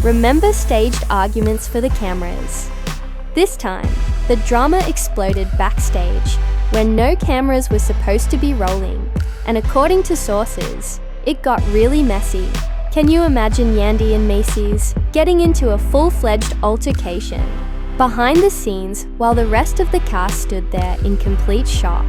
remember staged arguments for the cameras. This time, the drama exploded backstage when no cameras were supposed to be rolling, and according to sources, it got really messy. Can you imagine Yandy and Mendeecees getting into a full-fledged altercation behind the scenes while the rest of the cast stood there in complete shock?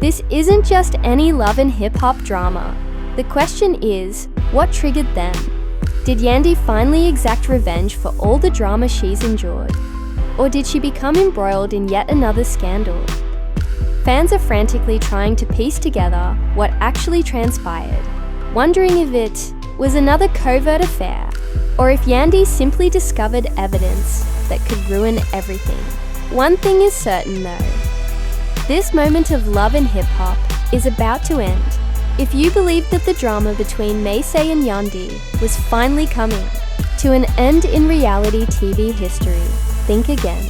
This isn't just any love and hip-hop drama. The question is, what triggered them? Did Yandy finally exact revenge for all the drama she's endured? Or did she become embroiled in yet another scandal? Fans are frantically trying to piece together what actually transpired, wondering if it was another covert affair, or if Yandy simply discovered evidence that could ruin everything. One thing is certain though, this moment of love and hip-hop is about to end. If you believe that the drama between Mendeecees and Yandy was finally coming to an end in reality TV history, think again.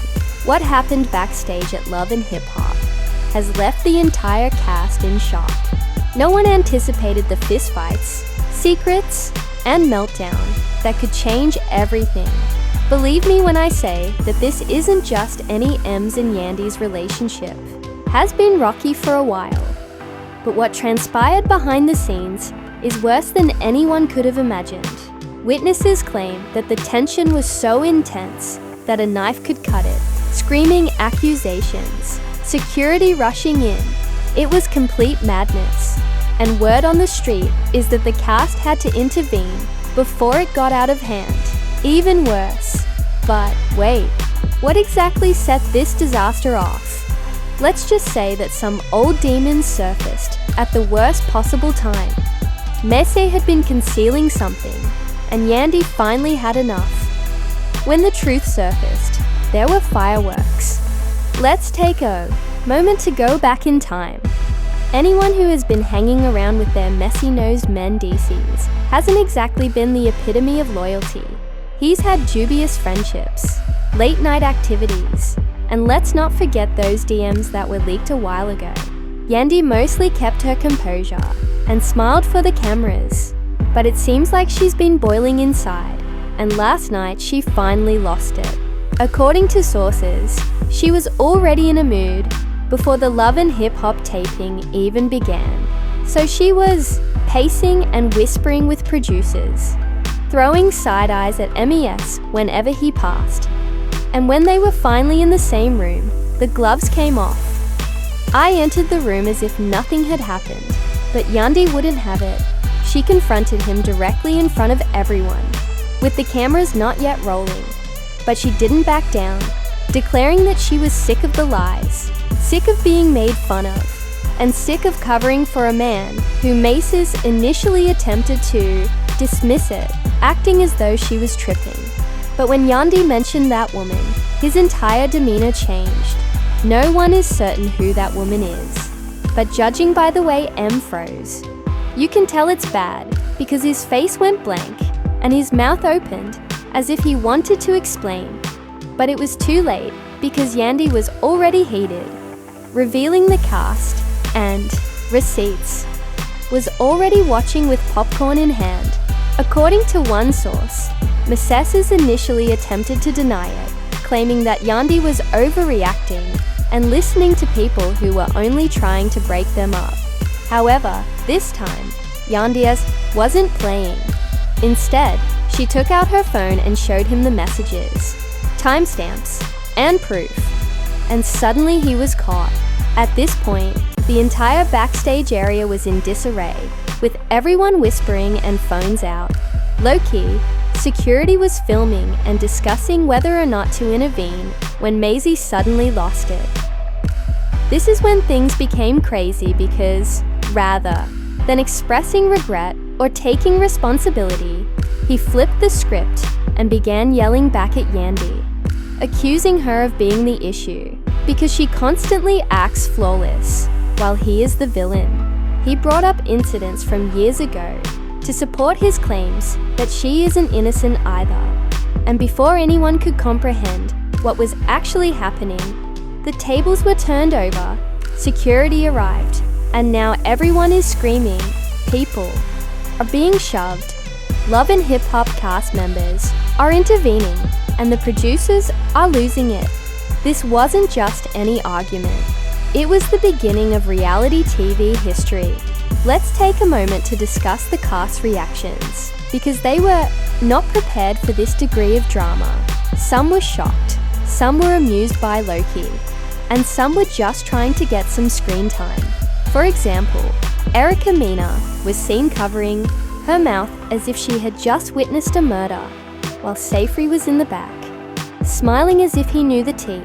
What happened backstage at Love and Hip Hop has left the entire cast in shock. No one anticipated the fistfights, secrets, and meltdown that could change everything. Believe me when I say that this isn't just any M's and Yandy's relationship. Has been rocky for a while, but what transpired behind the scenes is worse than anyone could have imagined. Witnesses claim that the tension was so intense that a knife could cut it, screaming accusations, security rushing in. It was complete madness, and word on the street is that the cast had to intervene before it got out of hand. Even worse. But wait, what exactly set this disaster off? Let's just say that some old demons surfaced at the worst possible time. Mendeecees had been concealing something, and Yandy finally had enough. When the truth surfaced, there were fireworks. Let's take a moment to go back in time. Anyone who has been hanging around with their messy-nosed Mendeecees hasn't exactly been the epitome of loyalty. He's had dubious friendships, late-night activities, and let's not forget those DMs that were leaked a while ago. Yandy mostly kept her composure and smiled for the cameras, but it seems like she's been boiling inside, and last night she finally lost it. According to sources, she was already in a mood before the Love and Hip Hop taping even began. So she was pacing and whispering with producers, throwing side eyes at MES whenever he passed. And when they were finally in the same room, the gloves came off. I entered the room as if nothing had happened, but Yandy wouldn't have it. She confronted him directly in front of everyone, with the cameras not yet rolling. But she didn't back down, declaring that she was sick of the lies, sick of being made fun of, and sick of covering for a man who Mendeecees initially attempted to dismiss it, acting as though she was tripping. But when Yandy mentioned that woman, his entire demeanor changed. No one is certain who that woman is, but judging by the way M froze, you can tell it's bad because his face went blank and his mouth opened as if he wanted to explain, but it was too late because Yandy was already heated, revealing the cast and receipts, was already watching with popcorn in hand. According to one source, Mendeecees initially attempted to deny it, claiming that Yandy was overreacting and listening to people who were only trying to break them up. However, this time, Yandy wasn't playing. Instead, she took out her phone and showed him the messages, timestamps, and proof. And suddenly he was caught. At this point, the entire backstage area was in disarray, with everyone whispering and phones out. Low-key, security was filming and discussing whether or not to intervene when Mendeecees suddenly lost it. This is when things became crazy because, rather than expressing regret or taking responsibility, he flipped the script and began yelling back at Yandy, accusing her of being the issue because she constantly acts flawless while he is the villain. He brought up incidents from years ago to support his claims that she isn't innocent either. And before anyone could comprehend what was actually happening, the tables were turned over, security arrived, and now everyone is screaming, people are being shoved, Love and Hip Hop cast members are intervening, and the producers are losing it. This wasn't just any argument. It was the beginning of reality TV history. Let's take a moment to discuss the cast's reactions, because they were not prepared for this degree of drama. Some were shocked, some were amused by Loki, and some were just trying to get some screen time. For example, Erica Mena was seen covering her mouth as if she had just witnessed a murder, while Safri was in the back, smiling as if he knew the tea.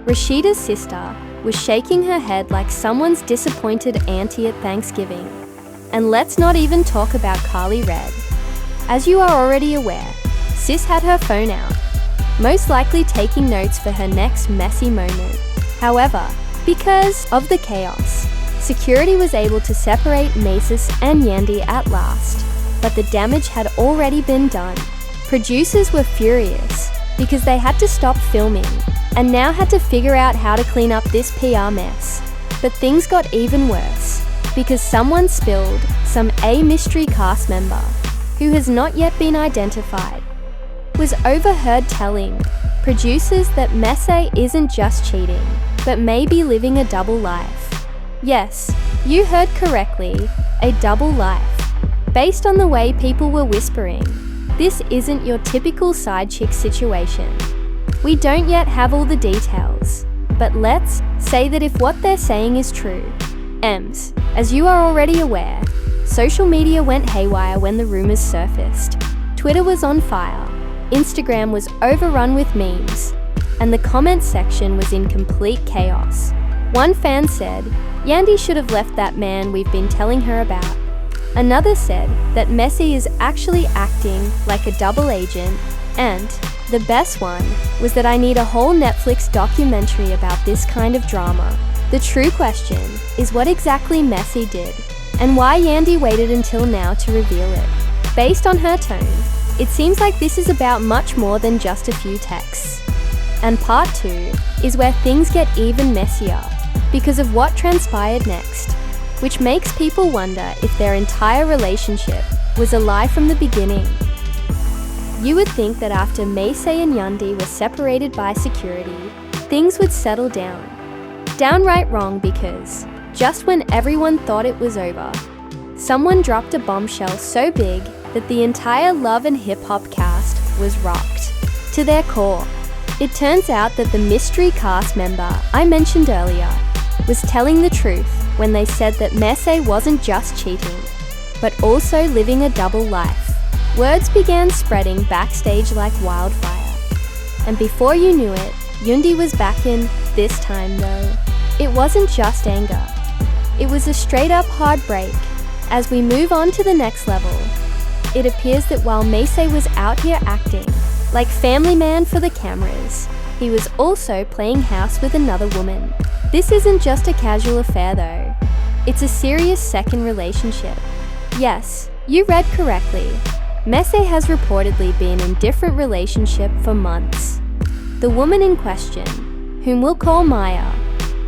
Rashida's sister was shaking her head like someone's disappointed auntie at Thanksgiving. And let's not even talk about Carly Red. As you are already aware, Sis had her phone out, most likely taking notes for her next messy moment. However, because of the chaos, security was able to separate Mendeecees and Yandy at last, but the damage had already been done. Producers were furious because they had to stop filming and now had to figure out how to clean up this PR mess. But things got even worse because someone spilled some mystery cast member, who has not yet been identified, was overheard telling producers that Mendeecees isn't just cheating, but may be living a double life. Yes, you heard correctly, a double life. Based on the way people were whispering, this isn't your typical side chick situation. We don't yet have all the details, but let's say that if what they're saying is true. As you are already aware, social media went haywire when the rumors surfaced. Twitter was on fire, Instagram was overrun with memes, and the comment section was in complete chaos. One fan said, Yandy should have left that man we've been telling her about. Another said that Mendeecees is actually acting like a double agent, and the best one was that I need a whole Netflix documentary about this kind of drama. The true question is what exactly Mendeecees did, and why Yandy waited until now to reveal it. Based on her tone, it seems like this is about much more than just a few texts. And part 2 is where things get even messier because of what transpired next, which makes people wonder if their entire relationship was a lie from the beginning. You would think that after Mendeecees and Yandy were separated by security, things would settle down. Downright wrong, because just when everyone thought it was over, someone dropped a bombshell so big that the entire Love and Hip Hop cast was rocked to their core. It turns out that the mystery cast member I mentioned earlier was telling the truth when they said that Mendeecees wasn't just cheating, but also living a double life. Words began spreading backstage like wildfire, and before you knew it, Yandy was back in. This time though, it wasn't just anger. It was a straight up heartbreak. As we move on to the next level, it appears that while Mendeecees was out here acting like family man for the cameras, he was also playing house with another woman. This isn't just a casual affair though. It's a serious second relationship. Yes, you read correctly. Mendeecees has reportedly been in different relationship for months. The woman in question, whom we'll call Maya,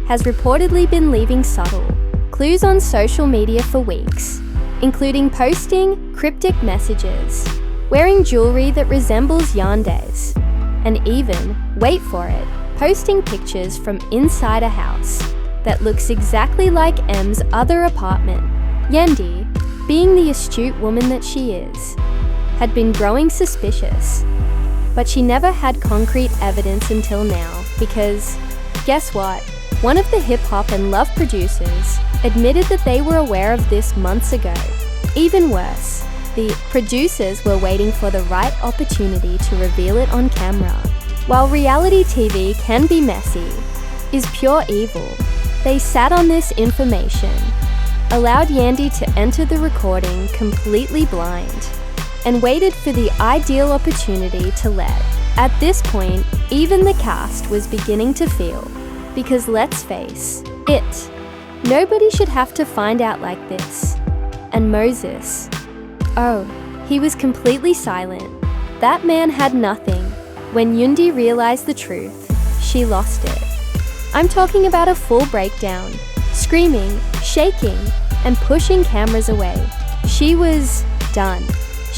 has reportedly been leaving subtle clues on social media for weeks, including posting cryptic messages, wearing jewelry that resembles Yandy's, and even, wait for it, posting pictures from inside a house that looks exactly like M's other apartment. Yandy, being the astute woman that she is, had been growing suspicious, but she never had concrete evidence until now because, guess what? One of the hip-hop and love producers admitted that they were aware of this months ago. Even worse, the producers were waiting for the right opportunity to reveal it on camera. While reality TV can be messy, is pure evil, they sat on this information, allowed Yandy to enter the recording completely blind, and waited for the ideal opportunity to let. At this point, even the cast was beginning to feel, because let's face it, nobody should have to find out like this. And Moses, oh, he was completely silent. That man had nothing. When Yandy realized the truth, she lost it. I'm talking about a full breakdown, screaming, shaking, and pushing cameras away. She was done.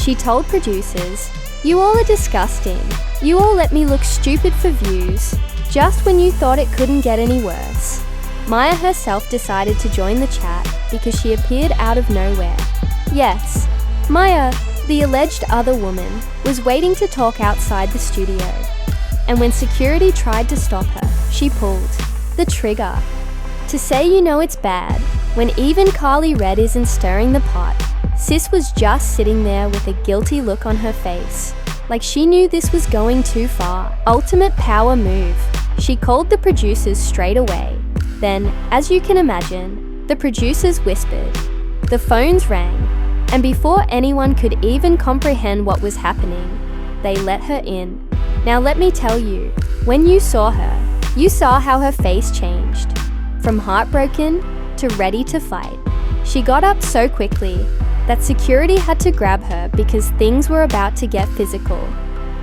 She told producers, "You all are disgusting. You all let me look stupid for views, just when you thought it couldn't get any worse." Maya herself decided to join the chat because she appeared out of nowhere. Yes, Maya, the alleged other woman, was waiting to talk outside the studio. And when security tried to stop her, she pulled the trigger. To say you know it's bad, when even Carly Red isn't stirring the pot, Sis was just sitting there with a guilty look on her face, like she knew this was going too far. Ultimate power move. She called the producers straight away. Then, as you can imagine, the producers whispered. The phones rang, and before anyone could even comprehend what was happening, they let her in. Now let me tell you, when you saw her, you saw how her face changed. From heartbroken to ready to fight. She got up so quickly that security had to grab her because things were about to get physical.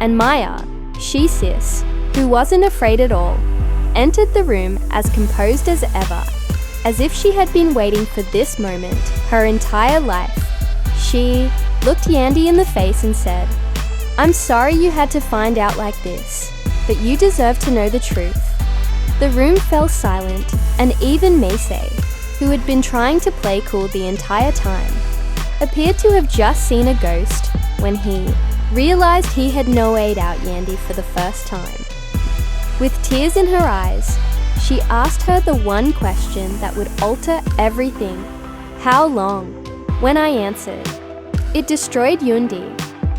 And Maya, Sis, who wasn't afraid at all, entered the room as composed as ever, as if she had been waiting for this moment her entire life. She looked Yandy in the face and said, "I'm sorry you had to find out like this, but you deserve to know the truth." The room fell silent, and even Mendeecees, who had been trying to play cool the entire time, appeared to have just seen a ghost when he realized he had no-ayed out Yandy for the first time. With tears in her eyes, she asked her the one question that would alter everything. How long? When I answered, it destroyed Yandy,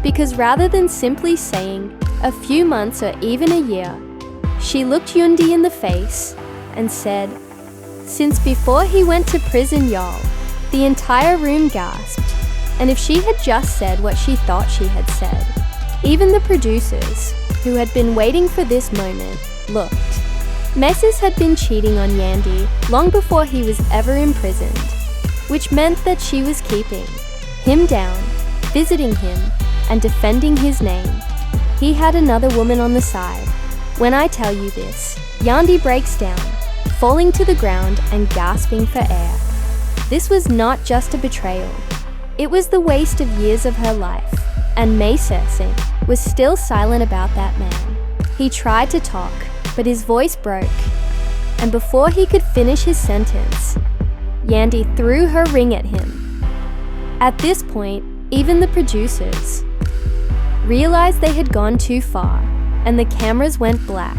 because rather than simply saying a few months or even a year, she looked Yandy in the face and said, "Since before he went to prison, y'all." The entire room gasped, and if she had just said what she thought she had said, even the producers, who had been waiting for this moment, looked. Mendeecees had been cheating on Yandy long before he was ever imprisoned, which meant that she was keeping him down, visiting him, and defending his name. He had another woman on the side. When I tell you this, Yandy breaks down, falling to the ground and gasping for air. This was not just a betrayal. It was the waste of years of her life, and Mendeecees was still silent about that man. He tried to talk, but his voice broke, and before he could finish his sentence, Yandy threw her ring at him. At this point, even the producers realized they had gone too far, and the cameras went black.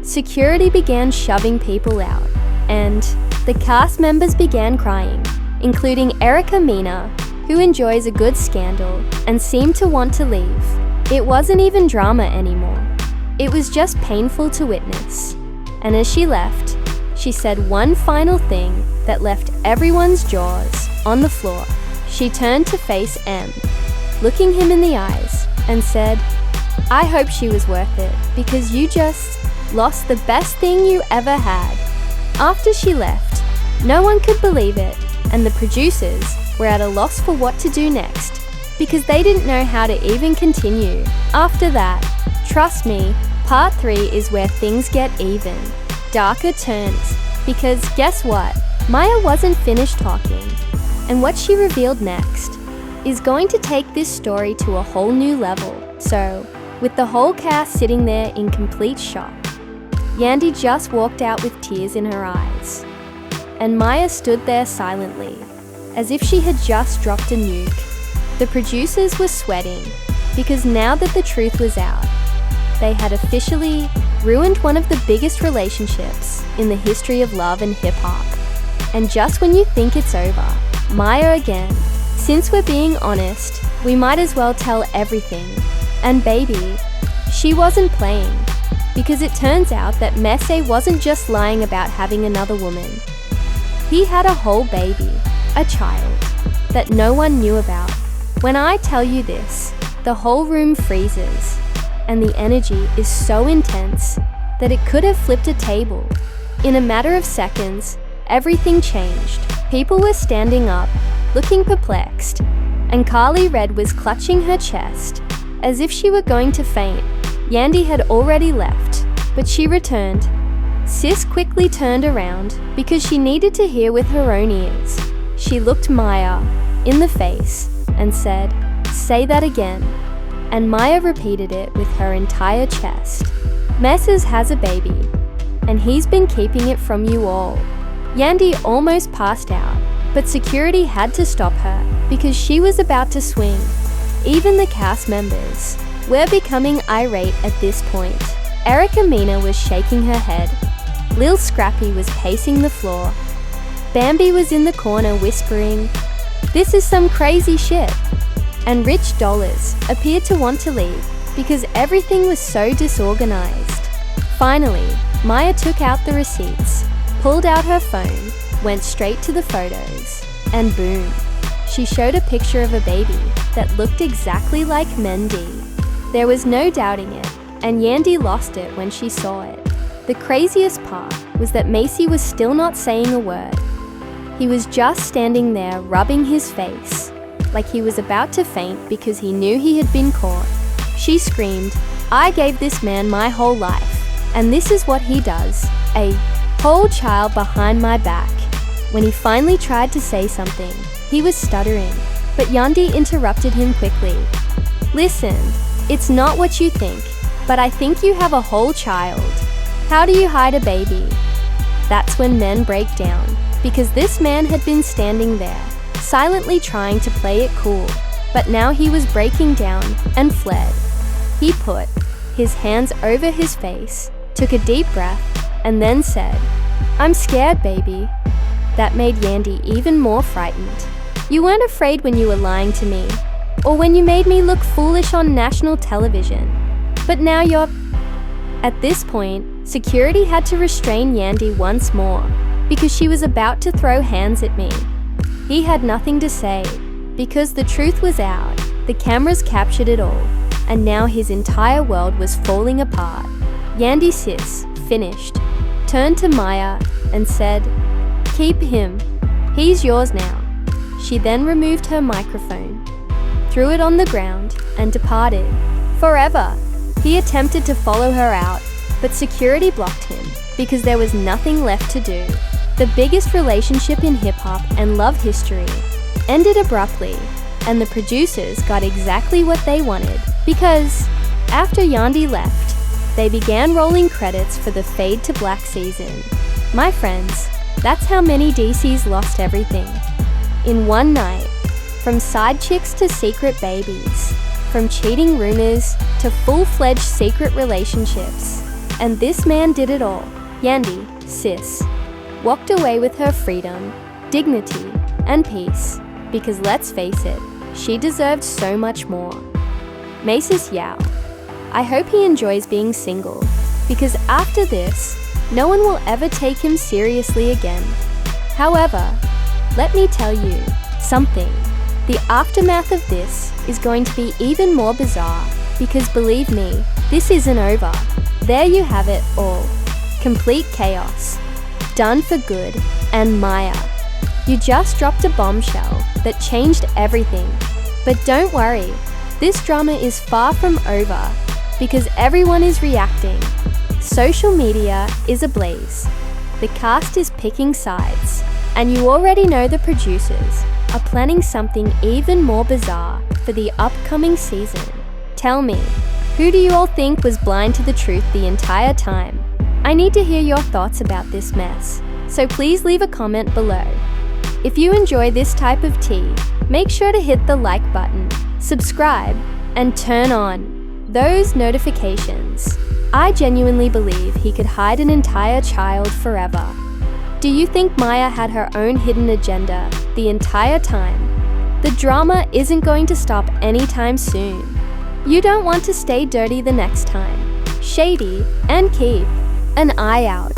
Security began shoving people out, and the cast members began crying, including Erica Mena, who enjoys a good scandal and seemed to want to leave. It wasn't even drama anymore. It was just painful to witness. And as she left, she said one final thing that left everyone's jaws on the floor. She turned to face M, looking him in the eyes, and said, "I hope she was worth it, because you just lost the best thing you ever had." After she left, no one could believe it, and the producers were at a loss for what to do next, because they didn't know how to even continue. After that, trust me, part 3 is where things get even. Darker turns, because guess what? Maya wasn't finished talking, and what she revealed next is going to take this story to a whole new level. So, with the whole cast sitting there in complete shock, Yandy just walked out with tears in her eyes, and Maya stood there silently, as if she had just dropped a nuke. The producers were sweating, because now that the truth was out, they had officially ruined one of the biggest relationships in the history of love and hip-hop. And just when you think it's over, Maya again. Since we're being honest, we might as well tell everything. And baby, she wasn't playing, because it turns out that Mendeecees wasn't just lying about having another woman. He had a whole baby, a child, that no one knew about. When I tell you this, the whole room freezes, and the energy is so intense that it could have flipped a table. In a matter of seconds, everything changed. People were standing up, looking perplexed, and Carly Red was clutching her chest, as if she were going to faint. Yandy had already left, but she returned. Sis quickly turned around because she needed to hear with her own ears. She looked Maya in the face and said, "Say that again." And Maya repeated it with her entire chest. "Messes has a baby, and he's been keeping it from you all." Yandy almost passed out, but security had to stop her because she was about to swing. Even the cast members were becoming irate at this point. Erica Mina was shaking her head. Lil Scrappy was pacing the floor. Bambi was in the corner whispering, "This is some crazy shit." And Rich Dollars appeared to want to leave because everything was so disorganized. Finally, Maya took out the receipts, pulled out her phone, went straight to the photos, and boom, she showed a picture of a baby that looked exactly like Mendy. There was no doubting it, and Yandy lost it when she saw it. The craziest part was that Macy was still not saying a word. He was just standing there rubbing his face, like he was about to faint because he knew he had been caught. She screamed, "I gave this man my whole life, and this is what he does, a whole child behind my back." When he finally tried to say something, he was stuttering, but Yandy interrupted him quickly. "Listen, it's not what you think, but I think you have a whole child. How do you hide a baby?" That's when men break down, because this man had been standing there, silently trying to play it cool, but now he was breaking down and fled. He put his hands over his face, took a deep breath, and then said, "I'm scared, baby." That made Yandy even more frightened. "You weren't afraid when you were lying to me, or when you made me look foolish on national television. But now you're..." At this point, security had to restrain Yandy once more, because she was about to throw hands at me. He had nothing to say, because the truth was out. The cameras captured it all, and now his entire world was falling apart. Yandy sis, finished, turned to Maya and said, "Keep him. He's yours now." She then removed her microphone, threw it on the ground, and departed. Forever. He attempted to follow her out, but security blocked him because there was nothing left to do. The biggest relationship in hip-hop and love history ended abruptly, and the producers got exactly what they wanted, because after Yandy left, they began rolling credits for the Fade to Black season. My friends, that's how Mendeecees lost everything. In one night, from side chicks to secret babies, from cheating rumors to full-fledged secret relationships. And this man did it all. Yandy, sis, walked away with her freedom, dignity, and peace, because let's face it, she deserved so much more. Mendeecees Yandy. I hope he enjoys being single, because after this, no one will ever take him seriously again. However, let me tell you something. The aftermath of this is going to be even more bizarre, because believe me, this isn't over. There you have it all. Complete chaos. Done for good. And Maya, you just dropped a bombshell that changed everything. But don't worry, this drama is far from over, because everyone is reacting. Social media is ablaze. The cast is picking sides, and you already know the producers are planning something even more bizarre for the upcoming season. Tell me, who do you all think was blind to the truth the entire time? I need to hear your thoughts about this mess, so please leave a comment below. If you enjoy this type of tea, make sure to hit the like button, subscribe, and turn on those notifications. I genuinely believe he could hide an entire child forever. Do you think Maya had her own hidden agenda the entire time? The drama isn't going to stop anytime soon. You don't want to stay dirty the next time. Shady, and keep an eye out.